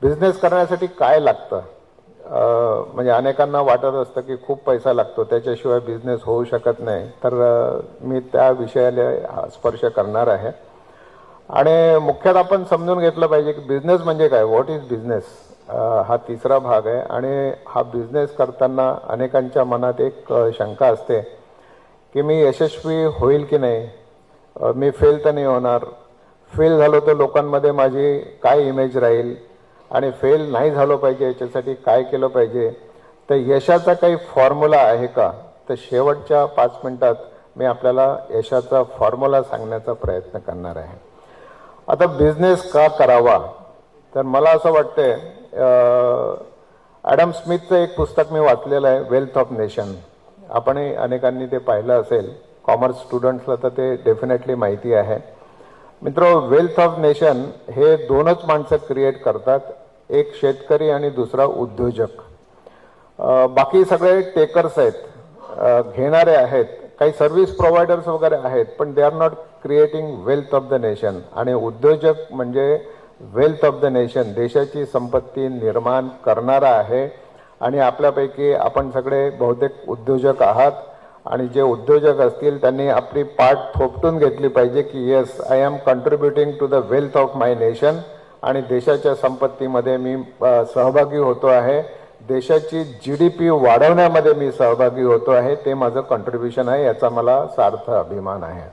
Business करण्यासाठी काय लागतं? म्हणजे अनेकांना वाटत असतं की खूप पैसा लागतो, त्याच्याशिवाय बिझनेस होऊ शकत नाही. तर मी त्या विषयाला स्पर्श करणार आहे. आणि मुख्यतः आपण समजून घेतलं पाहिजे की बिझनेस म्हणजे काय, व्हॉट इज बिझनेस, हा तिसरा भाग आहे. आणि हा बिझनेस करताना अनेकांच्या मनात एक शंका असते की मी यशस्वी होईल की नाही, मी फेल तर नाही होणार, फेल झालो तर लोकांमध्ये माझी काय इमेज राहील, आणि फेल नाही झालो पाहिजे याच्यासाठी काय केलं पाहिजे. तर यशाचा काही फॉर्म्युला आहे का? तर शेवटच्या 5 मिनिटात मी आपल्याला यशाचा फॉर्म्युला सांगण्याचा प्रयत्न करणार आहे. आता बिझनेस का करावा? तर मला असं वाटतंय, ॲडम स्मिथचं एक पुस्तक मी वाचलेलं आहे, वेल्थ ऑफ नेशन. आपणही अनेकांनी ते पाहिलं असेल. कॉमर्स स्टुडंट्सला तर ते डेफिनेटली माहिती आहे. मित्र, वेल्थ ऑफ नेशन हे दोनच माणसं क्रिएट करतात, एक शेतकरी आणि दुसरा उद्योजक. बाकी सगळे टेकर्स आहेत, घेणारे आहेत, काही सर्व्हिस प्रोव्हायडर्स वगैरे आहेत, पण they are not creating wealth of the nation. आणि उद्योजक म्हणजे वेल्थ ऑफ द नेशन, देशाची संपत्ती निर्माण करणारा आहे. आणि आपल्यापैकी आपण सगळे बहुतेक उद्योजक आहात. आणि जे उद्योजक असतील त्यांनी आपली पाठ थोपटून घेतली पाहिजे की yes, I am contributing to the wealth of my nation. आणि देशाच्या संपत्तीमध्ये मी सहभागी होतो आहे, देशाची GDP वाढवण्यामध्ये मी सहभागी होतो आहे, ते माझं कॉन्ट्रीब्युशन आहे, याचा मला सार्थ अभिमान आहे.